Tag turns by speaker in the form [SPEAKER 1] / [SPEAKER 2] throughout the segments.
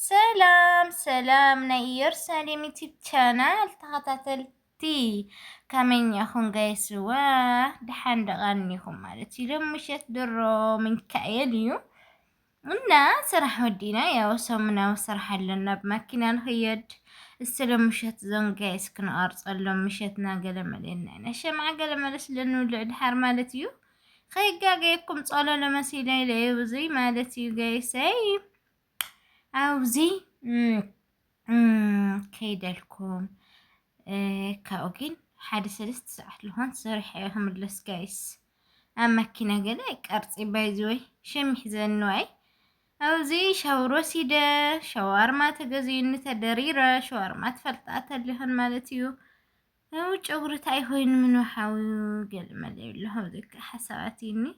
[SPEAKER 1] ሰላም ናይ ኢየሩሳሌም ዩቲዩብ ቻናል ተኸታተልቲ ከመይ ኢኹም ጋይስዋ ድሓን ደቐኒኹም ማለት እዩ። ሎም ምሸት ድሮ ሚካኤል እዩ እና ስራሕ ወዲና ያው ሰሙናዊ ስራሕ ኣለና ብመኪና ንኽየድ እስሎም ምሸት ዞን ጋይስ ክንቐርፀሎም ምሸትና ገለመለና ኢና ሸምዓ ገለመለ ስለንውልዕ ድሓር ማለት እዩ። ከይጋገየኩም ጸሎሎ መሲለ ኢለዩ ብዙይ ማለት እዩ ጋይሰይ أوزي كيدلكم كأوجين حد سلست ساعات لهون صريحهم اللس جايس أما كنا جلاك أرتي بايزوي شم حزن نوعي أوزي شاوروسي ده شاورما تجزين تدريرة شاورما تفلتات اللي هن مالتيو وش أقول تعيهين من وحاول قال مالي اللي هو ذيك حساباتيني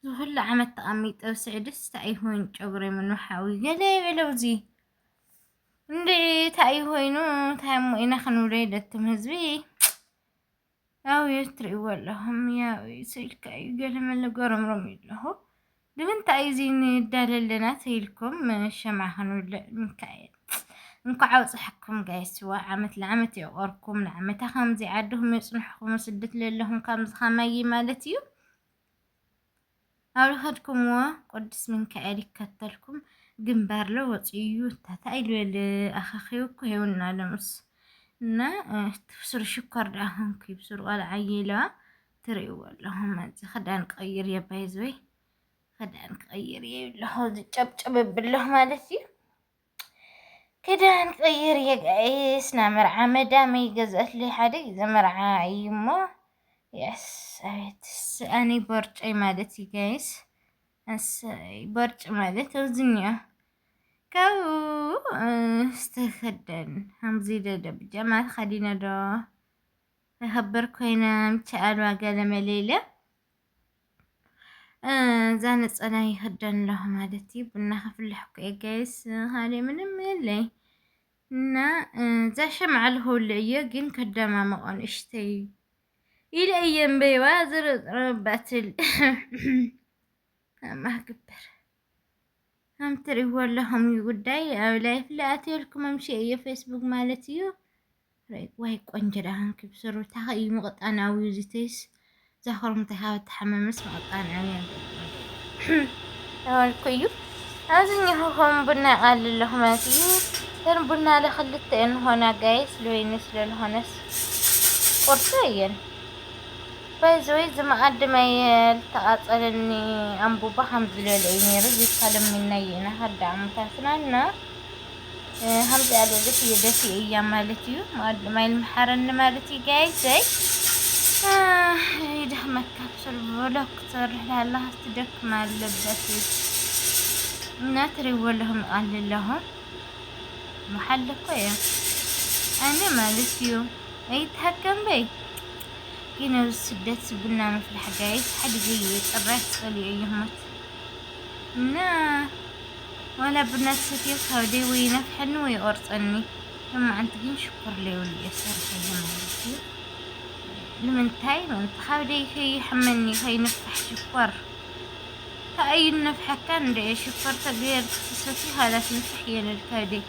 [SPEAKER 1] هلا عملت قميت أو سعدس تعيهون جبري من وحاوي قالي بلوزي اللي تعيهونو تهمو إنا خنوريدة تمهزبي أو يتري والهم يا يسيلك أي قال من لقرم رمي له لمن تعيزين الدالة لنا تيلكم الشمع خنور مكاين انكو عاوز حكم قايس سواء عمت لعمت يغوركم لعمت خمزي عادهم يصنحكم وسدت لهم كامز خمايي مالتيو أولادكم وقدس من كألي كتلكم جنبار له وطيو تتعيلوا لأخاخيوكو هيونا لمس نا تفسر شكر لهم كيبسر ولا عيلة تريوا لهم أنت خدان قير يا بايزوي خدان قير يا لهذا جب بالله مالتي كدان قير يا قايس نامر عمدا ما يجزأت لي حدا إذا مرعى عيمه يس أنا برج أي مالتي جايس برج مالتي وزنيا كاو استخدن هم زيادة بجماعة خلينا دا أخبركم هنا متعال وقال مليلة زانت أنا يخدن له مالتي بناها في الحكي جايس هذه من ملي نا زا شمع له اللي يجين كدما ما اشتي إلى أيام بيوازر باتل ما كبر هم تري ولا هم يقول داي أو لايف لا أتيلكم أمشي أي فيسبوك مالتيو رأيك وهيك أنجرهم كبسروا تحقي مقط أنا ويزيتيس زهر متحاول تحممس مقط أنا ويا أول كيو أزني هم بنا قال لهم أتيو ترى بنا لخلت إن هنا جايس لوينس للهنس قرصين بايزوي زما قد ما يلتقاطلني أنبوبة حمد للعيني رزق كلام مني أنا هدا عمتاسنا حمد على ذكي يدفي أيام مالتيو ما المحرن مالتي جايزي يده مكبسر بلوك صرح لله استدك ما لبسي ناتري ولهم قال لهم محلك ويا أنا مالتيو يتحكم بي كنا السدات سبنا في الحجايز حد جيد الرأس غلي أيهمت نا ولا بنات ستير خودي وينفحن ويقرصني لما عنتقين شكر لي واللي يسر حيا مالتي لمن تاي من تخودي خي حمني خي نفح شكر فأي نفحة كان دي شكر تغير تسوتي هذا تنفحي للكودي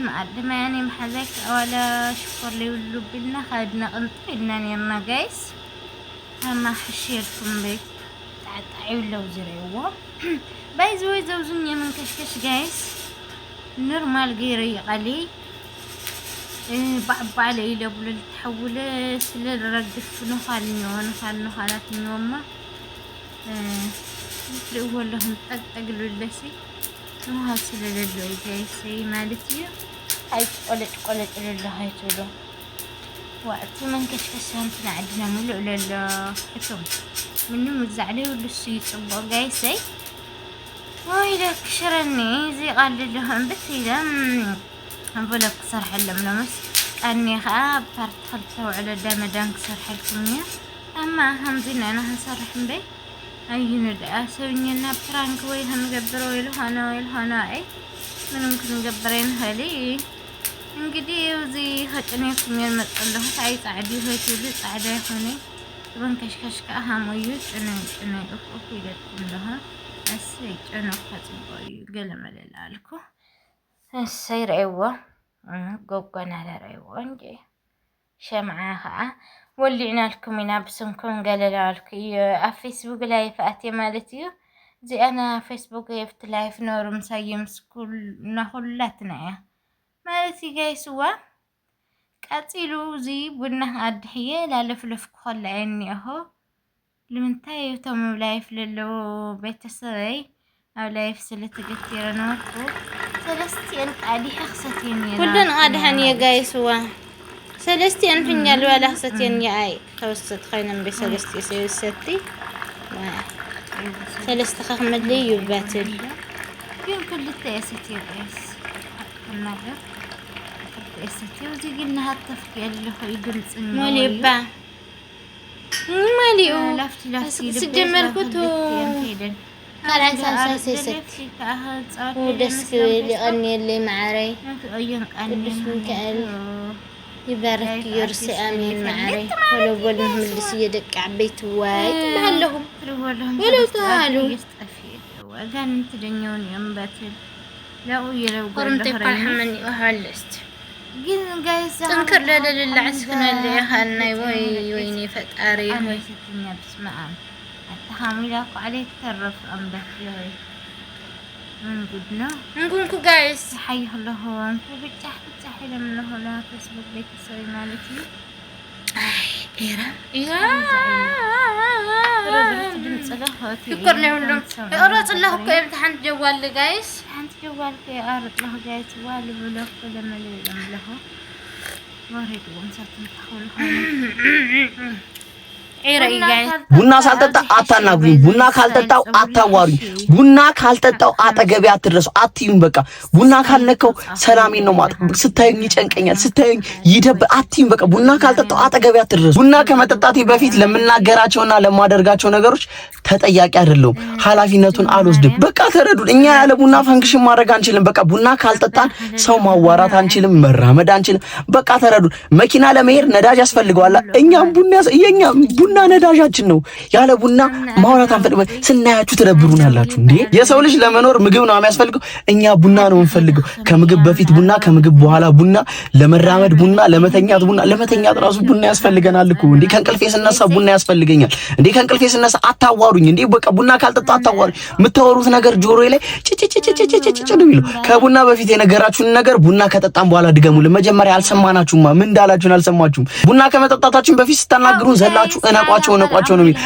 [SPEAKER 1] معدمة يعني محذاك ولا شكر لي ولبنا خدنا قنطينا نيرنا جايس هما حشيركم بيت تعيو لو زريوه بايزوي زوزني من كشكش جايس نورمال غيري علي بعب علي لبل التحول سلال ردف نخال خالات نوما يفرقوا لهم تقلوا اللسي مو هالسلة للوي جايسي مالتي هاي قلت لله هاي تولو وقتي من كشكشان تنعدنا ملو لله حتم منو مزعلي ولسي يصبو جايسي واي لك شرني زي قال لهم بس إذا بلوك صرح اللملمس أني خاب فرت خلصوا على دامدان صرح الكمية أما هم زين أنا هنصرح بي أيون الأسويني أنا برانك ويهم جبروا يلهانا أي من ممكن جبرين هالي انقدي وزي خطني كمية متقلها تعيس عادي وهي تولي عادي هوني طبعا كشكش كأهم ويوت أنا أخوي لكم لها أسيج أنا أخواتي بايو قلم للالكو السير قوقنا لريوة انجي شمعها ولعنا لكم ينابسنكم قال لك فيسبوك لايف اتي مالتيو زي انا فيسبوك يفت لايف نور مسايم سكول نخلاتنا مالتي جاي سوا قاتلو زي بنا ادحيه لالفلف كل عيني اهو لمنتاي تم لايف للو بيتسوي او لايف سلتقتير نوركو سلستين قادي حخستين
[SPEAKER 2] كلن قادحن يا جاي سوا سلستين فنجال ولا حخستين يا اي توسط خينا بسلستي سلستي سلست خمد لي يباتل
[SPEAKER 1] يمكن للتأسيتي بس النظر التأسيتي وزي قلنا هالتفكير اللي هو يقول
[SPEAKER 2] مالي با مالي
[SPEAKER 1] لافتي
[SPEAKER 2] سجمر كتو قال عن ساسي ستي ودسك اللي اللي معري ودسك قال يبارك يرسي امين معري ولو بلهم اللي سيدك عبيت وايد بهلهم ولو تعالوا
[SPEAKER 1] وكان تدنيوني امباتل لا ويلو
[SPEAKER 2] قرمتي قرحمني وهلست
[SPEAKER 1] قلنا جايز
[SPEAKER 2] تنكر لله عسكنا اللي خلنا ويني فتاري
[SPEAKER 1] انا ستني بسمع التحامل عليه ترف امباتل من قدنا
[SPEAKER 2] نقولكوا جايز
[SPEAKER 1] حي الله هو انكو بتحي لما هلا فيسبوك بيت السوي مالتي
[SPEAKER 2] شكر لهم قرأت الله امتحان جوال جايز
[SPEAKER 1] امتحان جوال كي قرأت له جايز والي بلوك لما له وريد ومسات امتحان
[SPEAKER 3] ቡና ሳልጠጣ አታናግሩኝ። ቡና ካልጠጣው አታዋሩኝ። ቡና ካልጠጣው አጠገቤ አትድረሱ። አትዩኝ። በቃ ቡና ካልነካው ሰላሜን ነው ማጣ። ስታዩኝ ይጨንቀኛል፣ ስታዩኝ ይደብ አትዩኝ። በቃ ቡና ካልጠጣው አጠገቤ አትድረሱ። ቡና ከመጠጣቴ በፊት ለምናገራቸውና ለማደርጋቸው ነገሮች ተጠያቂ አይደለሁም። ኃላፊነቱን አልወስድም። በቃ ተረዱን። እኛ ያለ ቡና ፈንክሽን ማድረግ አንችልም። በቃ ቡና ካልጠጣን ሰው ማዋራት አንችልም፣ መራመድ አንችልም። በቃ ተረዱን። መኪና ለመሄድ ነዳጅ ያስፈልገዋል። እኛም ቡና ነዳጃችን ነው። ያለ ቡና ማውራት አንፈልግም። ስናያችሁ ትደብሩናላችሁ እንዴ! የሰው ልጅ ለመኖር ምግብ ነው የሚያስፈልገው። እኛ ቡና ነው የምንፈልገው። ከምግብ በፊት ቡና፣ ከምግብ በኋላ ቡና፣ ለመራመድ ቡና፣ ለመተኛት ቡና። ለመተኛት ራሱ ቡና ያስፈልገናል እኮ እንዴ! ከእንቅልፌ ስነሳ ቡና ያስፈልገኛል እንዴ! ከእንቅልፌ ስነሳ አታዋሩኝ እንዴ! በቃ ቡና ካልጠጣ አታዋሩኝ። የምታወሩት ነገር ጆሮዬ ላይ ጭጭጭጭጭጭጭ ነው የሚለው። ከቡና በፊት የነገራችሁን ነገር ቡና ከጠጣን በኋላ ድገሙልን። መጀመሪያ አልሰማናችሁማ። ምን እንዳላችሁን አልሰማችሁም። ቡና ከመጠጣታችን በፊት ስታናግሩን ዘላችሁ ነቋቸው ነው የሚል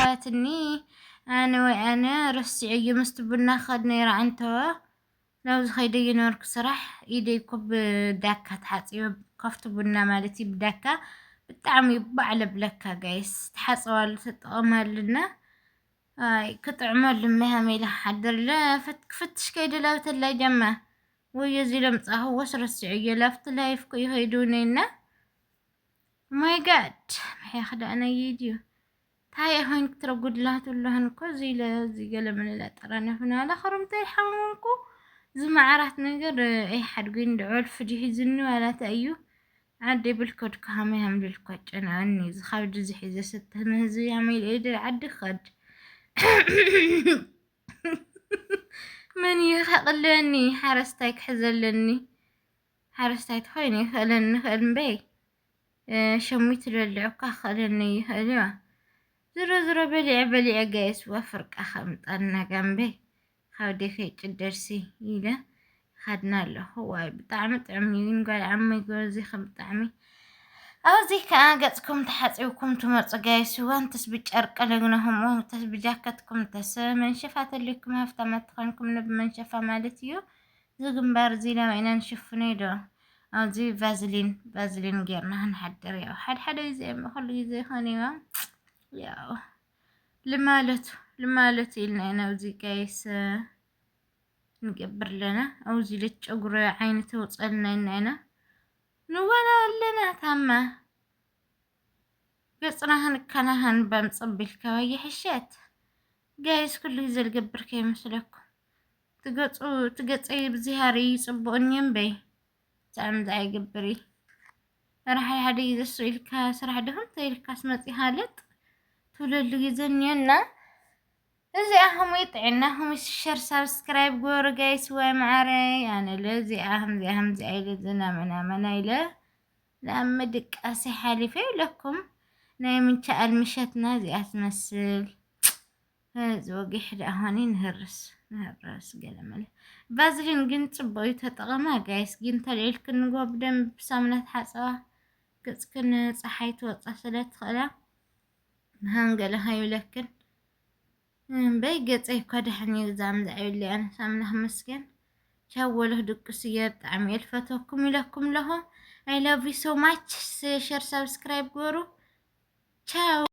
[SPEAKER 1] انا رسي يمست بنا خدنا يرا انتوا لو خيدي ينورك صراح ايدي كوب داكا تحصي كفت بنا مالتي بداكا بتعمي بعلب لكا جايس تحصوال تطمالنا اي كطعمل لمها ميلا حدر لا فتش كيد لا تلاجه ما ويزي لمصه هو رسي لافت لا يفكو يهيدونينا ماي جاد هي خدا انا يجيو هاي هون ترقد لا تقولهن كو زي قال من لا ترى هنا لا خرمت يحمونكو زي ما عرفت نقر اي حد قين دعول فجيه زنو ولا تأيو عدي بالكود كهامي هم للكوج انا اني زخاو جزي حيزة ستة مهزي عميل ايدر عدي خد من يخلني حرستايك حزلني حرستايك خويني خلن بي شميت للعقا خلني خلوا زرو بلع جايس وفرق أخمط أنا جنبي خودي خيج الدرسي إذا خدنا له هو طعمي قال عمي يقول زي خم طعمي أو زي كأجتكم تحسوكم تمرت جايس وانتس بتشارك لجنهم وانتس بجاكتكم من شفات لكم هفتمت خنكم من شفا مالتيو زي جنبار زي لما إنا نشوفني ده أو زي فازلين غيرنا هنحضر يا حد زي ما خلي زي خانيوا ያው ልማለት ኢልና ነው እዚ ጋይስ ንገብር ለና او زي ለጨጉረ አይን ተወጸልና እና ንዋና ለና ታማ ገጽናህን ከናህን በምጽብል ከወይ ሕሸት ጋይስ ኩሉ ዘልገብር ከይመስለኩ ትገጽይ ብዚሃሪ ጽቡቅኝም በይ ዛም ዛይ ግብሪ راح هذه السؤال كسرح دهم تيل كاسمتي حالت تولل جزنينا እዚኣኹም ይጥዕናኹም ሸር ሳብስክራይብ ጎሩ ጋይስ ወማዕረይ ኣነ ለዚኣኹም ዚኣኹም ዚኣይለ ዝናመናመና ኢለ لأما دقاسي حالفة لكم نايم شاء المشتنا زي أتمثل زوجي حدا هوني نهرس قلمله بازلين قنت بويتها طغما جايس قنت العيلك نقوى بدم بسامنة حصوة قلت كن صحيت وتصلت خلا هنقل هاي لكن بيقت اي كده حني زام دعي اللي انا سامنها مسكن شاوله دق سيارة عميل فتوكم لكم له I love you so much. Share, subscribe, guru. Ciao.